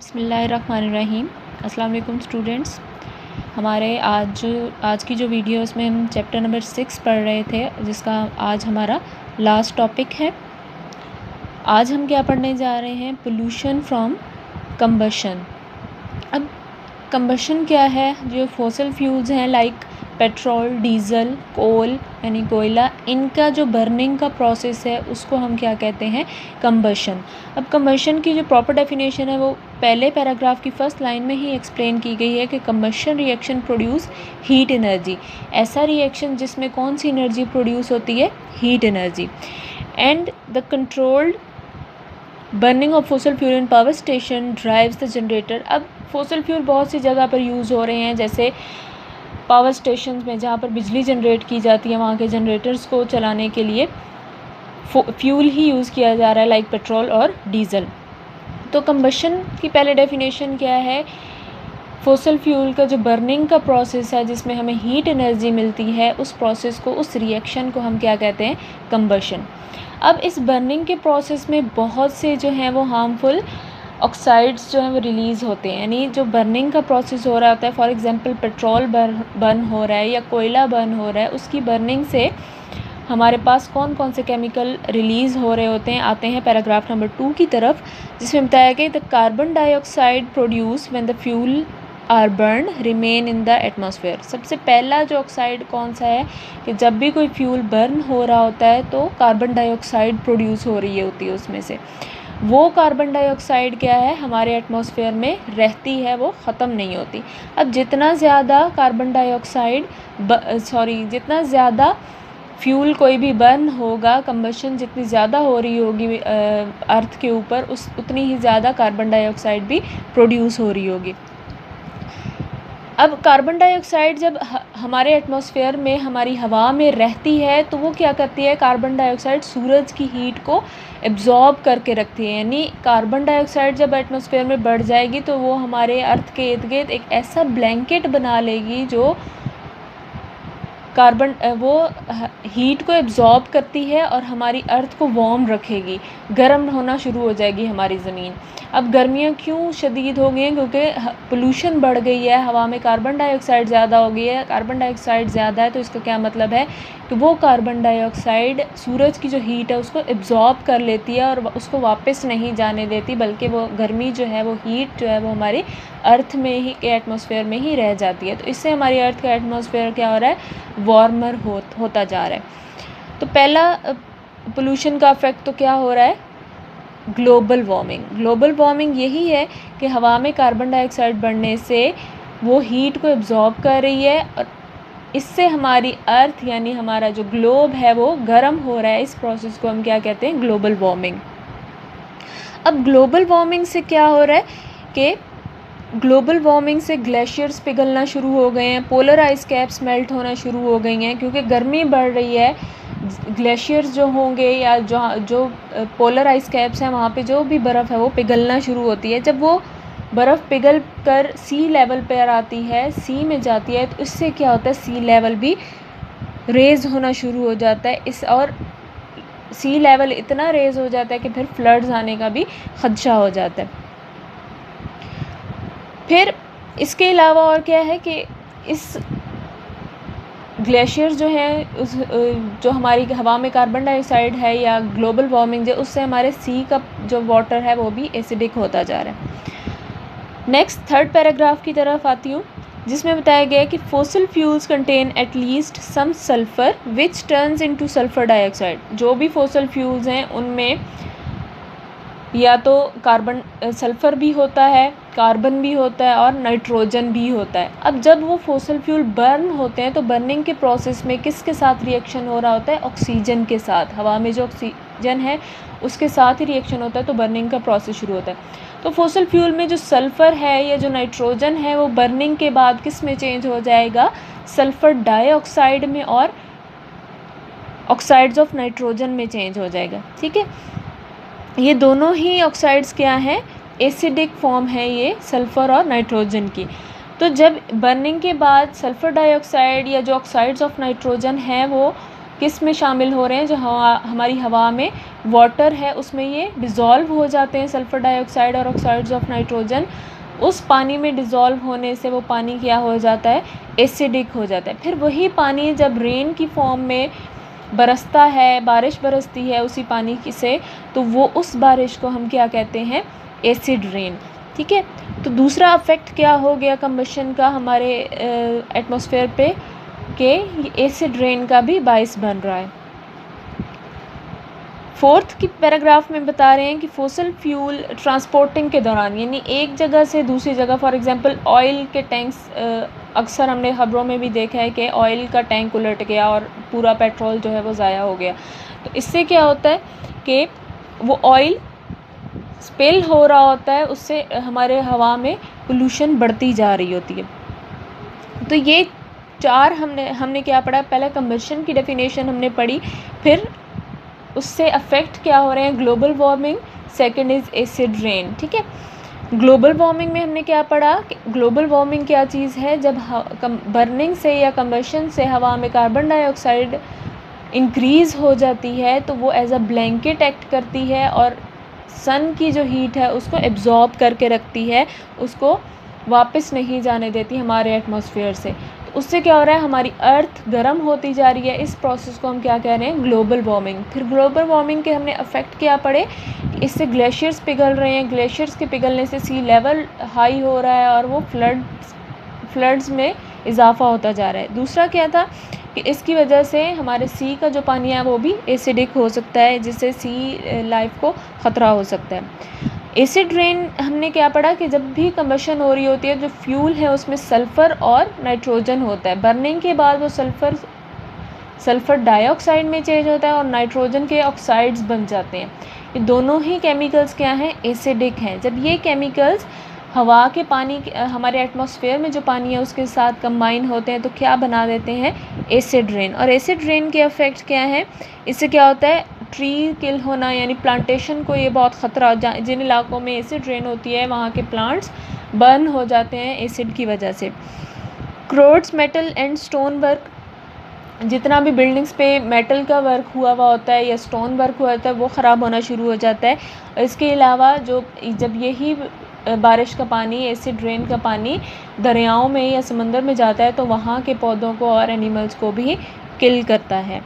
बिस्मिल्लाहिर्रहमानिर्रहीम। अस्सलाम वालेकुम स्टूडेंट्स। हमारे आज की जो वीडियो उसमें हम चैप्टर नंबर 6 पढ़ रहे थे, जिसका आज हमारा लास्ट टॉपिक है। आज हम क्या पढ़ने जा रहे हैं? Pollution from combustion. अब कंबशन क्या है? जो फॉसिल फ्यूल्स हैं लाइक पेट्रोल, डीज़ल, कोल यानी कोयला, इनका जो बर्निंग का प्रोसेस है उसको हम क्या कहते हैं? कंबशन। अब कंबशन की जो प्रॉपर डेफिनेशन है वो पहले पैराग्राफ की फर्स्ट लाइन में ही एक्सप्लेन की गई है कि combustion reaction produce heat energy. ऐसा रिएक्शन जिसमें कौन सी एनर्जी प्रोड्यूस होती है? Heat energy. And the controlled burning of fossil fuel in power station drives the generator. अब फॉसिल फ्यूल बहुत सी जगह पर यूज़ हो रहे हैं, जैसे पावर स्टेशन में जहाँ पर बिजली जनरेट की जाती है, वहाँ के जनरेटर्स को चलाने के लिए फ्यूल ही यूज़ किया जा रहा है लाइक पेट्रोल और डीज़ल। तो कंबशन की पहले डेफिनेशन क्या है? फॉसिल फ्यूल का जो बर्निंग का प्रोसेस है जिसमें हमें हीट एनर्जी मिलती है, उस प्रोसेस को, उस रिएक्शन को हम क्या कहते हैं? कंबशन। अब इस बर्निंग के प्रोसेस में बहुत से जो हैं वो हार्मफुल ऑक्साइड्स जो हैं वो रिलीज़ होते हैं। यानी जो बर्निंग का प्रोसेस हो रहा होता है, फॉर एग्जांपल पेट्रोल बर्न हो रहा है या कोयला बर्न हो रहा है, उसकी बर्निंग से हमारे पास कौन कौन से केमिकल रिलीज़ हो रहे होते हैं, आते हैं पैराग्राफ नंबर 2 की तरफ, जिसमें बताया गया the carbon dioxide produce when the fuel are burn remain in the atmosphere. सबसे पहला जो ऑक्साइड कौन सा है कि जब भी कोई फ्यूल बर्न हो रहा होता है तो कार्बन डाइऑक्साइड प्रोड्यूस हो रही होती है उसमें से। वो कार्बन डाइऑक्साइड क्या है? हमारे एटमॉस्फेयर में रहती है, वो ख़त्म नहीं होती। अब जितना ज़्यादा कार्बन डाइऑक्साइड जितना ज़्यादा फ्यूल कोई भी बर्न होगा, कंबशन जितनी ज़्यादा हो रही होगी अर्थ के ऊपर, उतनी ही ज़्यादा कार्बन डाइऑक्साइड भी प्रोड्यूस हो रही होगी। अब कार्बन डाइऑक्साइड जब हमारे एटमॉस्फेयर में, हमारी हवा में रहती है, तो वो क्या करती है? कार्बन डाइऑक्साइड सूरज की हीट को एब्जॉर्ब करके रखती है। यानी कार्बन डाइऑक्साइड जब एटमॉस्फेयर में बढ़ जाएगी तो वो हमारे अर्थ के इर्द गिर्द एक ऐसा ब्लैंकेट बना लेगी जो वो हीट को एब्जॉर्ब करती है और हमारी अर्थ को वार्म रखेगी। गर्म होना शुरू हो जाएगी हमारी ज़मीन। अब गर्मियाँ क्यों शदीद हो गई हैं? क्योंकि पोल्यूशन बढ़ गई है, हवा में कार्बन डाइऑक्साइड ज़्यादा हो गई है। कार्बन डाइऑक्साइड ज़्यादा है तो इसका क्या मतलब है कि वो कार्बन डाइऑक्साइड सूरज की जो हीट है उसको एब्जॉर्ब कर लेती है और उसको वापस नहीं जाने देती, बल्कि वो गर्मी जो है, वो हीट जो है वो हमारे अर्थ में ही के एटमॉस्फेयर में ही रह जाती है। तो इससे हमारी अर्थ का एटमॉस्फेयर क्या हो रहा है? वार्मर होता जा रहा है। तो पहला पोल्यूशन का इफेक्ट तो क्या हो रहा है? Global warming. ग्लोबल वार्मिंग यही है कि हवा में कार्बन डाइऑक्साइड बढ़ने से वो हीट को एब्जॉर्ब कर रही है और इससे हमारी अर्थ यानी हमारा जो ग्लोब है वो गर्म हो रहा है। इस प्रोसेस को हम क्या कहते हैं? Global warming. अब ग्लोबल वार्मिंग से क्या हो रहा है कि ग्लोबल वार्मिंग से ग्लेशियर्स पिघलना शुरू हो गए हैं, पोलर आइस कैप्स मेल्ट होना शुरू हो गई हैं, क्योंकि गर्मी बढ़ रही है। ग्लेशियर्स जो होंगे या जो पोलर आइस कैप्स हैं, वहाँ पे जो भी बर्फ़ है वो पिघलना शुरू होती है। जब वो बर्फ़ पिघल कर सी लेवल पर आती है, सी में जाती है, तो इससे क्या होता है? सी लेवल भी रेज़ होना शुरू हो जाता है। और सी लेवल इतना रेज़ हो जाता है कि फिर फ्लड्स आने का भी ख़दशा हो जाता है। फिर इसके अलावा और क्या है कि इस ग्लेशियर जो है जो हमारी हवा में कार्बन डाइऑक्साइड है या ग्लोबल वार्मिंग जो, उससे हमारे सी का जो वाटर है वो भी एसिडिक होता जा रहा है। नेक्स्ट थर्ड पैराग्राफ की तरफ आती हूँ, जिसमें बताया गया है कि fossil fuels contain at least some sulphur which turns into sulphur dioxide. जो भी फॉसिल फ्यूल्स हैं उनमें या तो सल्फ़र भी होता है, कार्बन भी होता है और नाइट्रोजन भी होता है। अब जब वो फॉसिल फ्यूल बर्न होते हैं तो बर्निंग के प्रोसेस में किसके साथ रिएक्शन हो रहा होता है? ऑक्सीजन के साथ। हवा में जो ऑक्सीजन है उसके साथ ही रिएक्शन होता है, तो बर्निंग का प्रोसेस शुरू होता है। तो फॉसिल फ्यूल में जो सल्फ़र है या जो नाइट्रोजन है वो बर्निंग के बाद किस में चेंज हो जाएगा? सल्फ़र डाइऑक्साइड में और ऑक्साइड्स ऑफ नाइट्रोजन में चेंज हो जाएगा। ठीक है, ये दोनों ही ऑक्साइड्स क्या हैं? एसिडिक फॉर्म है ये सल्फ़र और नाइट्रोजन की। तो जब बर्निंग के बाद सल्फ़र डाइऑक्साइड या जो ऑक्साइड्स ऑफ नाइट्रोजन हैं वो किस में शामिल हो रहे हैं? जो हमारी हवा में वाटर है उसमें ये डिज़ोल्व हो जाते हैं, सल्फ़र डाइऑक्साइड और ऑक्साइड्स ऑफ नाइट्रोजन। उस पानी में डिज़ोल्व होने से वो पानी क्या हो जाता है, एसिडिक हो जाता है। फिर वही पानी जब रेन की फॉर्म में बरसता है, बारिश बरसती है उसी पानी की से, तो वो उस बारिश को हम क्या कहते हैं, एसिड रेन। ठीक है, तो दूसरा अफेक्ट क्या हो गया कंबशन का हमारे एटमॉस्फेयर पे, कि एसिड रेन का भी बाइस बन रहा है। फोर्थ की पैराग्राफ में बता रहे हैं कि फोसल फ्यूल ट्रांसपोर्टिंग के दौरान, यानी एक जगह से दूसरी जगह, फॉर एग्जांपल ऑयल के टैंक्स, अक्सर हमने खबरों में भी देखा है कि ऑयल का टैंक उलट गया और पूरा पेट्रोल जो है वो ज़ाया हो गया। तो इससे क्या होता है कि वो ऑयल स्पिल हो रहा होता है, उससे हमारे हवा में पोल्यूशन बढ़ती जा रही होती है। तो ये चार हमने क्या पढ़ा, पहले कंबशन की डेफिनेशन हमने पढ़ी, फिर उससे अफेक्ट क्या हो रहे हैं, global warming, second is acid rain. ठीक है, ग्लोबल वार्मिंग में हमने क्या पढ़ा कि ग्लोबल वार्मिंग क्या चीज़ है, जब बर्निंग से या कंबशन से हवा में कार्बन डाइऑक्साइड इंक्रीज़ हो जाती है तो वो एज अ ब्लैंकेट एक्ट करती है और सन की जो हीट है उसको एब्जॉर्ब करके रखती है, उसको वापस नहीं जाने देती हमारे एटमॉस्फेयर से। तो उससे क्या हो रहा है, हमारी अर्थ गर्म होती जा रही है। इस प्रोसेस को हम क्या कह रहे हैं, ग्लोबल वार्मिंग। फिर ग्लोबल वार्मिंग के हमने अफेक्ट क्या पढ़े, इससे ग्लेशियर्स पिघल रहे हैं, ग्लेशियर्स के पिघलने से सी लेवल हाई हो रहा है और वो फ्लड्स में इजाफा होता जा रहा है। दूसरा क्या था कि इसकी वजह से हमारे सी का जो पानी है वो भी एसिडिक हो सकता है, जिससे सी लाइफ को ख़तरा हो सकता है। एसिड रेन हमने क्या पढ़ा कि जब भी कंबशन हो रही होती है, जो फ्यूल है उसमें सल्फ़र और नाइट्रोजन होता है, बर्निंग के बाद वो सल्फ़र डाइऑक्साइड में चेंज होता है और नाइट्रोजन के ऑक्साइड्स बन जाते हैं। ये दोनों ही केमिकल्स क्या हैं, एसिडिक हैं। जब ये केमिकल्स हवा के पानी, हमारे एटमॉस्फेयर में जो पानी है उसके साथ कंबाइन होते हैं तो क्या बना देते हैं, एसिड रेन। और एसिड रेन के इफ़ेक्ट क्या हैं, इससे क्या होता है, ट्री किल होना, यानी प्लांटेशन को ये बहुत ख़तरा, जिन इलाकों में एसिड रेन होती है वहाँ के प्लांट्स बर्न हो जाते हैं एसिड की वजह से। Crores, metal and stone work, जितना भी बिल्डिंग्स पे मेटल का वर्क हुआ होता है या स्टोन वर्क हुआ होता है वो ख़राब होना शुरू हो जाता है। इसके अलावा जब यही बारिश का पानी, एसिड रेन का पानी दरियाओं में या समंदर में जाता है तो वहाँ के पौधों को और एनिमल्स को भी किल करता है।